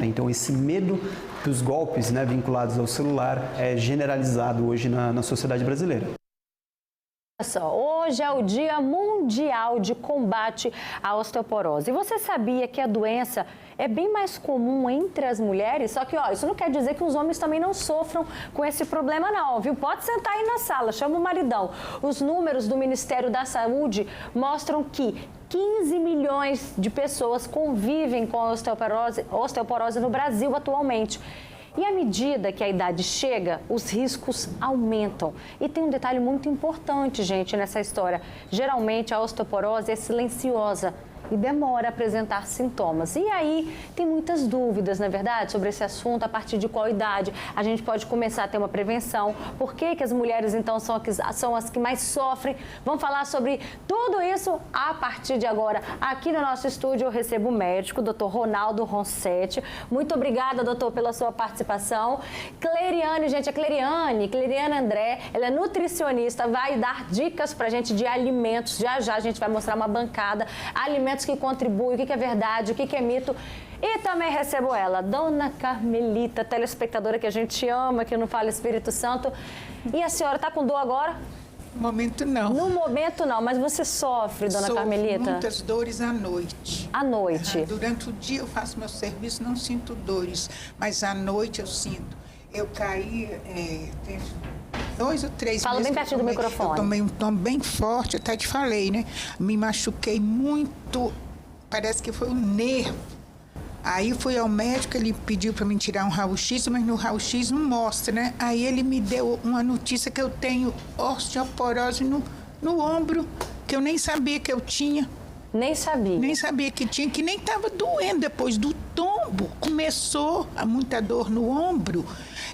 Então, esse medo dos golpes, né, vinculados ao celular é generalizado hoje na sociedade brasileira. Hoje é o Dia Mundial de Combate à Osteoporose. E você sabia que a doença é bem mais comum entre as mulheres? Só que, ó, isso não quer dizer que os homens também não sofram com esse problema não, viu? Pode sentar aí na sala, chama o maridão. Os números do Ministério da Saúde mostram que 15 milhões de pessoas convivem com a osteoporose no Brasil atualmente. E à medida que a idade chega, os riscos aumentam. E tem um detalhe muito importante, gente, nessa história. Geralmente a osteoporose é silenciosa e demora a apresentar sintomas. E aí tem muitas dúvidas, na verdade, sobre esse assunto, a partir de qual idade a gente pode começar a ter uma prevenção, por que as mulheres então são as que mais sofrem. Vamos falar sobre tudo isso a partir de agora. Aqui no nosso estúdio eu recebo o médico, Dr. Ronaldo Ronsetti. Muito obrigada, doutor, pela sua participação. Cleriane, gente, Cleriane André, ela é nutricionista, vai dar dicas pra gente de alimentos. Já já a gente vai mostrar uma bancada, alimentos que contribuem, o que é verdade, o que é mito. E também recebo ela, Dona Carmelita, telespectadora que a gente ama, que não fala Espírito Santo. E a senhora está com dor agora? No momento não. No momento não, mas você sofre, Dona Carmelita? Muitas dores à noite. À noite? Durante o dia eu faço meu serviço, não sinto dores, mas à noite eu sinto. Eu caí, tem 2 ou 3 meses. Fala bem pertinho do microfone. Eu tomei um tom bem forte, até te falei, né? Me machuquei muito, parece que foi um nervo. Aí fui ao médico, ele pediu para me tirar um raio-x, mas no raio-x não mostra, né? Aí ele me deu uma notícia que eu tenho osteoporose no ombro, que eu nem sabia que eu tinha. Nem sabia? Nem sabia que tinha, que nem estava doendo depois do tombo. Começou a muita dor no ombro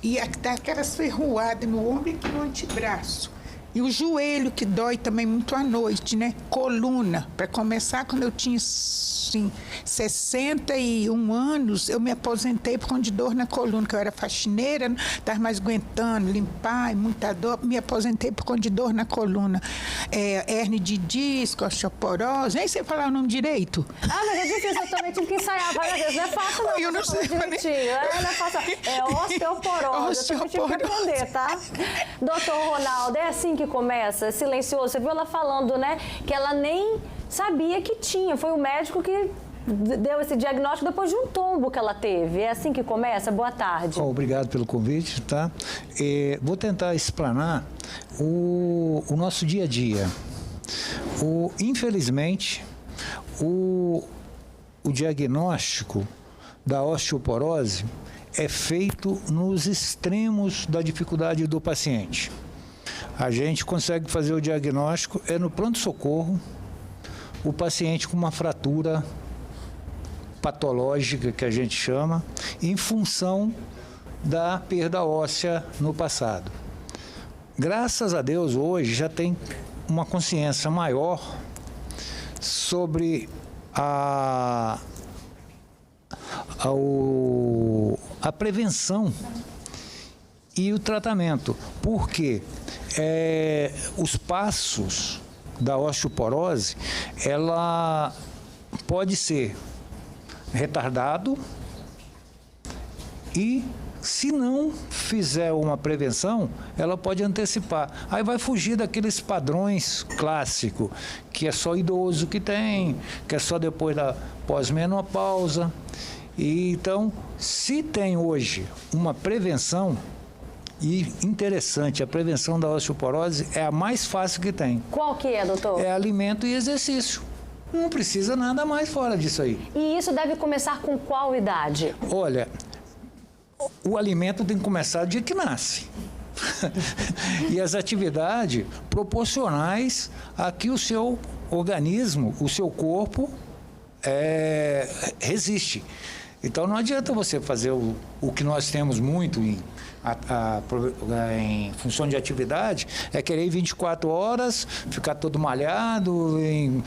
e aquelas ferroadas no ombro e aqui no antebraço. E o joelho, que dói também muito à noite, né? Coluna. Para começar, quando eu tinha, assim, 61 anos, eu me aposentei por conta de dor na coluna, que eu era faxineira, não estava mais aguentando limpar, e muita dor. Me aposentei por conta de dor na coluna. Hérnia de disco, osteoporose, nem sei falar o nome direito. Ah, mas é difícil, eu também tive que ensaiar várias vezes. Não é fácil não, eu não sei direitinho. Não é fácil. É osteoporose, eu também tive que aprender, tá? Doutor Ronaldo, é assim que começa, silencioso. Você viu ela falando, né, que ela nem sabia que tinha. Foi o médico que deu esse diagnóstico depois de um tombo que ela teve. É assim que começa? Boa tarde. Obrigado pelo convite, tá? Vou tentar explanar o nosso dia a dia. Infelizmente, o diagnóstico da osteoporose é feito nos extremos da dificuldade do paciente. A gente consegue fazer o diagnóstico no pronto-socorro, o paciente com uma fratura patológica, que a gente chama, em função da perda óssea no passado. Graças a Deus, hoje já tem uma consciência maior sobre a prevenção e o tratamento. Por quê? Os passos da osteoporose, ela pode ser retardado e, se não fizer uma prevenção, ela pode antecipar. Aí vai fugir daqueles padrões clássicos, que é só idoso que tem, que é só depois da pós-menopausa. E, então, se tem hoje uma prevenção, e interessante, a prevenção da osteoporose é a mais fácil que tem. Qual que é, doutor? É alimento e exercício. Não precisa nada mais fora disso aí. E isso deve começar com qual idade? Olha, o alimento tem que começar do dia que nasce. E as atividades proporcionais a que o seu organismo, o seu corpo, resiste. Então não adianta você fazer o que nós temos muito em função de atividade, querer ir 24 horas, ficar todo malhado, em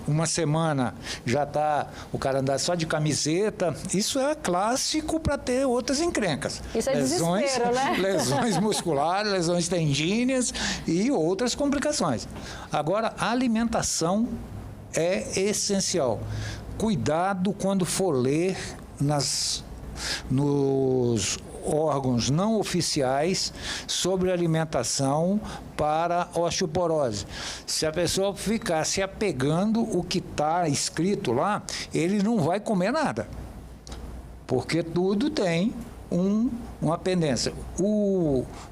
uma semana já está o cara andar só de camiseta. Isso é clássico para ter outras encrencas. Isso é desespero, né? Lesões musculares, lesões tendíneas e outras complicações. Agora, a alimentação é essencial. Cuidado quando for ler nos órgãos não oficiais sobre alimentação para osteoporose. Se a pessoa ficar se apegando o que está escrito lá, ele não vai comer nada, porque tudo tem uma pendência.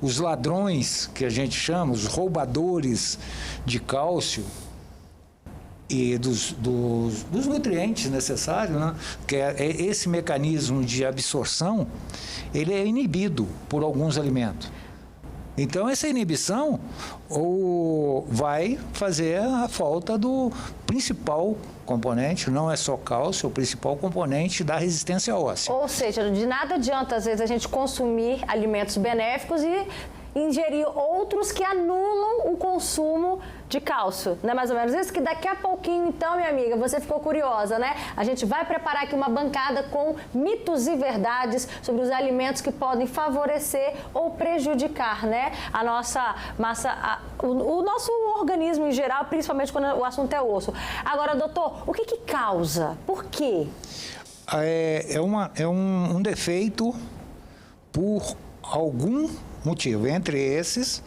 Os ladrões, que a gente chama, os roubadores de cálcio e dos nutrientes necessários, né? Que é esse mecanismo de absorção, ele é inibido por alguns alimentos. Então, essa inibição vai fazer a falta do principal componente, não é só cálcio, é o principal componente da resistência óssea. Ou seja, de nada adianta, às vezes, a gente consumir alimentos benéficos e ingerir outros que anulam o consumo de cálcio, não é mais ou menos isso? Que daqui a pouquinho, então, minha amiga, você ficou curiosa, né? A gente vai preparar aqui uma bancada com mitos e verdades sobre os alimentos que podem favorecer ou prejudicar, né? A nossa massa, o nosso organismo em geral, principalmente quando o assunto é osso. Agora, doutor, o que causa? Por quê? É um defeito por algum motivo. Entre esses,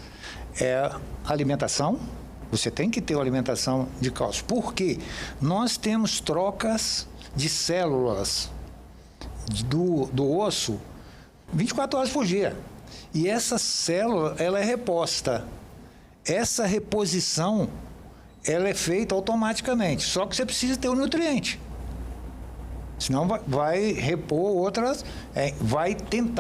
a alimentação. Você tem que ter uma alimentação de cálcio. Por quê? Nós temos trocas de células do osso 24 horas por dia. E essa célula, ela é reposta. Essa reposição, ela é feita automaticamente. Só que você precisa ter o nutriente. Senão vai repor outras,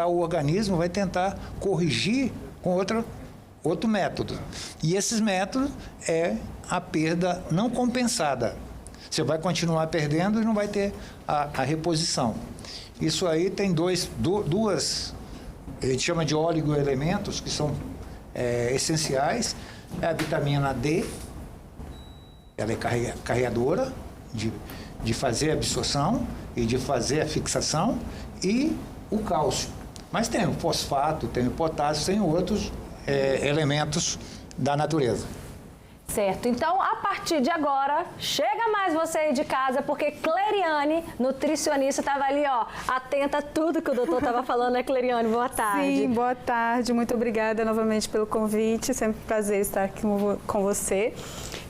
o organismo vai tentar corrigir com outro método. E esses métodos é a perda não compensada. Você vai continuar perdendo e não vai ter a reposição. Isso aí tem duas, a gente chama de oligoelementos, que são essenciais. É a vitamina D, ela é carregadora de fazer a absorção e de fazer a fixação, e o cálcio. Mas tem o fosfato, tem o potássio, tem outros elementos da natureza. Certo, então a partir de agora, chega mais você aí de casa, porque Cleriane, nutricionista, estava ali, ó, atenta a tudo que o doutor estava falando, né, Cleriane? Boa tarde. Sim, boa tarde, muito obrigada novamente pelo convite, sempre um prazer estar aqui com você.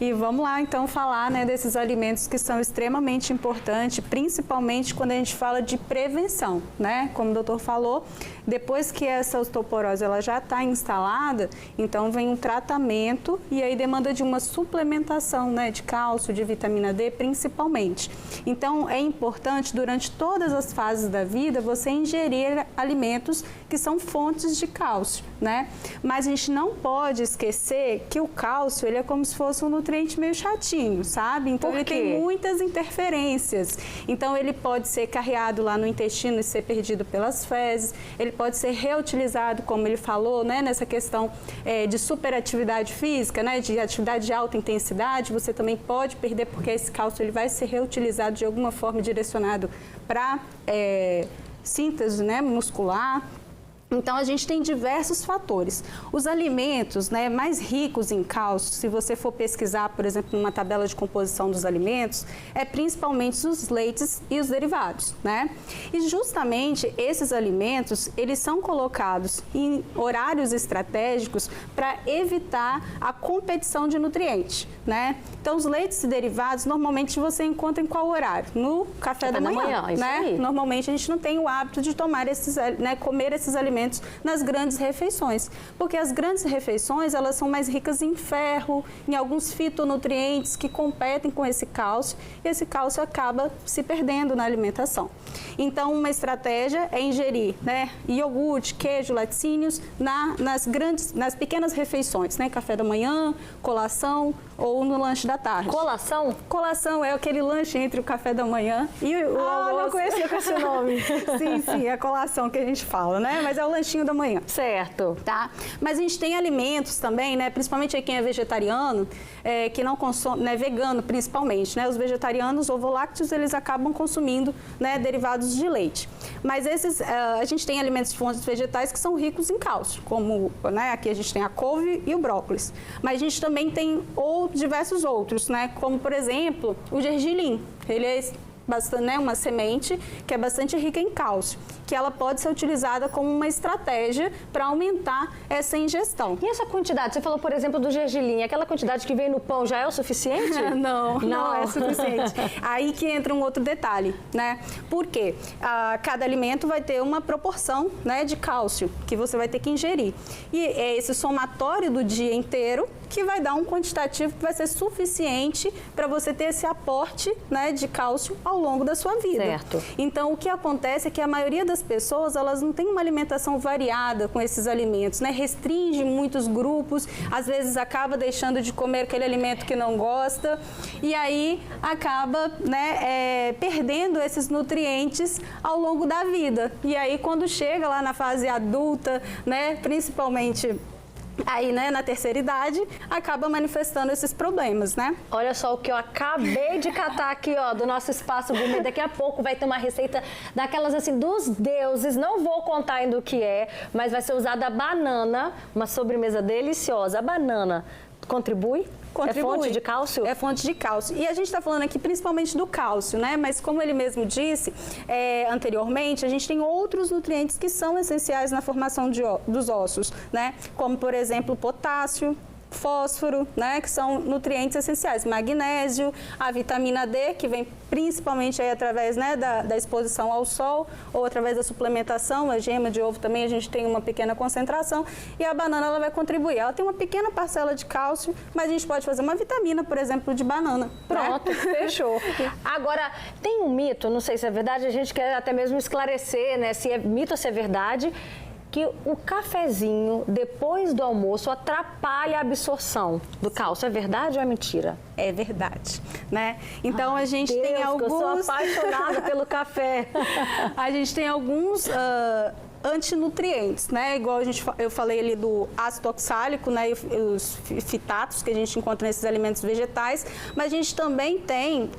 E vamos lá, então, falar, né, desses alimentos que são extremamente importantes, principalmente quando a gente fala de prevenção, né? Como o doutor falou, depois que essa osteoporose ela já está instalada, então vem um tratamento e aí demanda de uma suplementação, né, de cálcio, de vitamina D, principalmente. Então, é importante, durante todas as fases da vida, você ingerir alimentos que são fontes de cálcio, né? Mas a gente não pode esquecer que o cálcio, ele é como se fosse um nutriente meio chatinho, sabe? Então, ele tem muitas interferências. Então, ele pode ser carreado lá no intestino e ser perdido pelas fezes, ele pode ser reutilizado, como ele falou, né, nessa questão de superatividade física, né, de atividade de alta intensidade, você também pode perder, porque esse cálcio ele vai ser reutilizado de alguma forma direcionado para síntese, né, muscular. Então, a gente tem diversos fatores. Os alimentos, né, mais ricos em cálcio, se você for pesquisar, por exemplo, numa tabela de composição dos alimentos, é principalmente os leites e os derivados, né? E justamente esses alimentos, eles são colocados em horários estratégicos para evitar a competição de nutrientes, né? Então, os leites e derivados, normalmente você encontra em qual horário? No café da manhã, isso né? aí. Normalmente a gente não tem o hábito de tomar comer esses alimentos nas grandes refeições, porque as grandes refeições elas são mais ricas em ferro, em alguns fitonutrientes que competem com esse cálcio, e esse cálcio acaba se perdendo na alimentação. Então, uma estratégia é ingerir, né, iogurte, queijo, laticínios nas pequenas refeições, né, café da manhã, colação ou no lanche da tarde. Colação? Colação é aquele lanche entre o café da manhã e o almoço. Não conhecia com esse nome. Sim, é a colação que a gente fala, né? Mas é o lanchinho da manhã. Certo. Tá? Mas a gente tem alimentos também, né? Principalmente aí quem é vegetariano, que não consome, né? Vegano principalmente, né? Os vegetarianos ovolácteos, eles acabam consumindo, né, derivados de leite. Mas a gente tem alimentos de fontes vegetais que são ricos em cálcio, como, né, aqui a gente tem a couve e o brócolis. Mas a gente também tem diversos outros, né? Como, por exemplo, o gergelim. Ele é bastante, né, uma semente que é bastante rica em cálcio, que ela pode ser utilizada como uma estratégia para aumentar essa ingestão. E essa quantidade? Você falou, por exemplo, do gergelim. Aquela quantidade que vem no pão já é o suficiente? Não é suficiente. Aí que entra um outro detalhe, né? Por quê? Cada alimento vai ter uma proporção, né, de cálcio que você vai ter que ingerir. E é esse somatório do dia inteiro que vai dar um quantitativo que vai ser suficiente para você ter esse aporte, né, de cálcio ao longo da sua vida. Certo. Então, o que acontece é que a maioria das pessoas, elas não têm uma alimentação variada com esses alimentos, né? Restringe muitos grupos, às vezes acaba deixando de comer aquele alimento que não gosta e aí acaba, né, perdendo esses nutrientes ao longo da vida. E aí, quando chega lá na fase adulta, né, principalmente aí, né, na terceira idade, acaba manifestando esses problemas, né? Olha só o que eu acabei de catar aqui, ó, do nosso Espaço Gourmet. Daqui a pouco vai ter uma receita daquelas, assim, dos deuses. Não vou contar ainda o que é, mas vai ser usada a banana, uma sobremesa deliciosa. A banana contribui? Contribui. É fonte de cálcio? É fonte de cálcio. E a gente está falando aqui principalmente do cálcio, né? Mas como ele mesmo disse anteriormente, a gente tem outros nutrientes que são essenciais na formação dos ossos, né? Como, por exemplo, potássio, fósforo, né, que são nutrientes essenciais, magnésio, a vitamina D, que vem principalmente aí através, né, da exposição ao sol ou através da suplementação, a gema de ovo também a gente tem uma pequena concentração e a banana ela vai contribuir. Ela tem uma pequena parcela de cálcio, mas a gente pode fazer uma vitamina, por exemplo, de banana. Pronto, né? Fechou. Agora, tem um mito, não sei se é verdade, a gente quer até mesmo esclarecer, né, se é mito ou se é verdade, que o cafezinho, depois do almoço, atrapalha a absorção do cálcio. É verdade ou é mentira? É verdade, né? Então, a gente Deus, tem alguns... eu sou apaixonada pelo café. A gente tem alguns antinutrientes, né? Igual eu falei ali do ácido oxálico, né? E os fitatos que a gente encontra nesses alimentos vegetais. Mas a gente também tem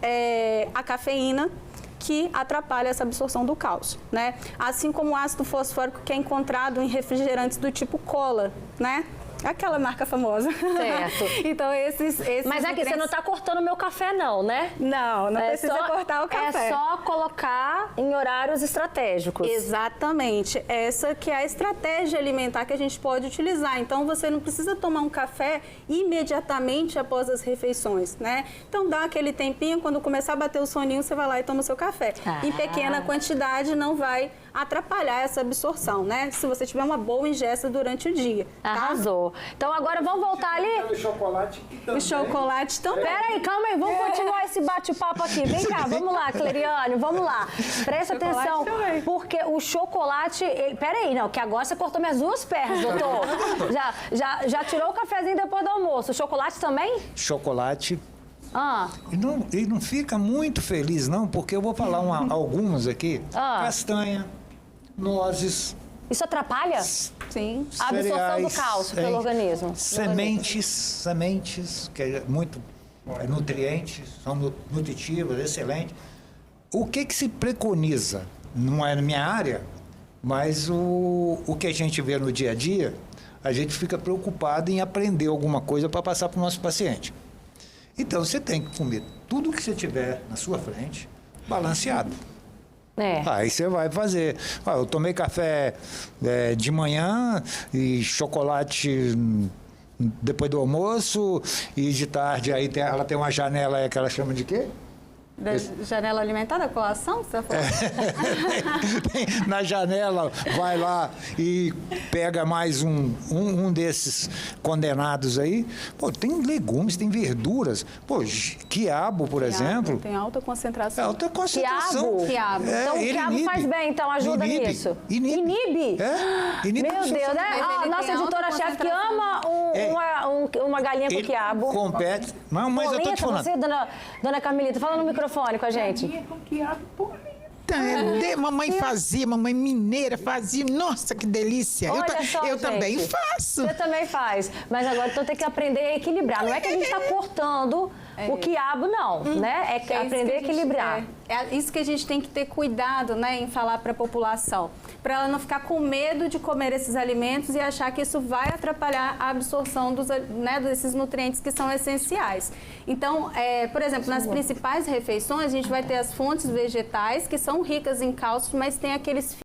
a cafeína, que atrapalha essa absorção do cálcio, né? Assim como o ácido fosfórico que é encontrado em refrigerantes do tipo cola, né? Aquela marca famosa. Certo. Então, esses Mas aqui, você não está cortando o meu café, não, né? Não precisa cortar o café. É só colocar em horários estratégicos. Exatamente. Essa que é a estratégia alimentar que a gente pode utilizar. Então, você não precisa tomar um café imediatamente após as refeições, né? Então, dá aquele tempinho, quando começar a bater o soninho, você vai lá e toma o seu café. Em pequena quantidade, não vai atrapalhar essa absorção, né? Se você tiver uma boa ingesta durante o dia. Tá? Arrasou. Então agora vamos voltar ali? O chocolate também. O chocolate também. Peraí, calma aí, vamos continuar esse bate-papo aqui. Vem cá, vamos lá, Cleriane, vamos lá. Presta atenção, também. porque o chocolate... Peraí, não, que agora você cortou minhas duas pernas, doutor. Já tirou o cafezinho depois do almoço. O chocolate também? Chocolate. Ah. E não fica muito feliz, não, porque eu vou falar algumas aqui. Castanha, nozes. Isso atrapalha? Sim. A absorção do cereais, cálcio pelo organismo. Sementes, que é muito nutrientes, são nutritivas, excelentes. O que se preconiza? Não é na minha área, mas o que a gente vê no dia a dia, a gente fica preocupado em aprender alguma coisa para passar para o nosso paciente. Então, você tem que comer tudo que você tiver na sua frente, balanceado. Aí você vai fazer. Eu tomei café de manhã e chocolate depois do almoço e de tarde aí ela tem uma janela que ela chama de quê? Janela alimentar da colação, você falou? Na janela, vai lá e pega mais um desses condenados aí. Pô, tem legumes, tem verduras. Pô, quiabo, por exemplo. Tem alta concentração. Alta concentração. Quiabo. Então o quiabo faz bem, então ajuda nisso. Inibe. Meu Inibe Deus, né? A nossa editora-chefe que ama uma galinha com quiabo. Compete. Mas eu tô te falando. Você, dona Carmelita, fala no microfone com a gente. Com quiabo, mamãe fazia, mamãe mineira fazia. Nossa, que delícia. Olha só, eu também gente. faço. Você também faz. Mas agora então tem que aprender a equilibrar. Não é que a gente está cortando O quiabo não, né? É aprender a equilibrar. É isso que a gente tem que ter cuidado, né, em falar para a população, para ela não ficar com medo de comer esses alimentos e achar que isso vai atrapalhar a absorção desses nutrientes que são essenciais. Então, por exemplo, nas principais refeições, a gente vai ter as fontes vegetais, que são ricas em cálcio, mas tem aqueles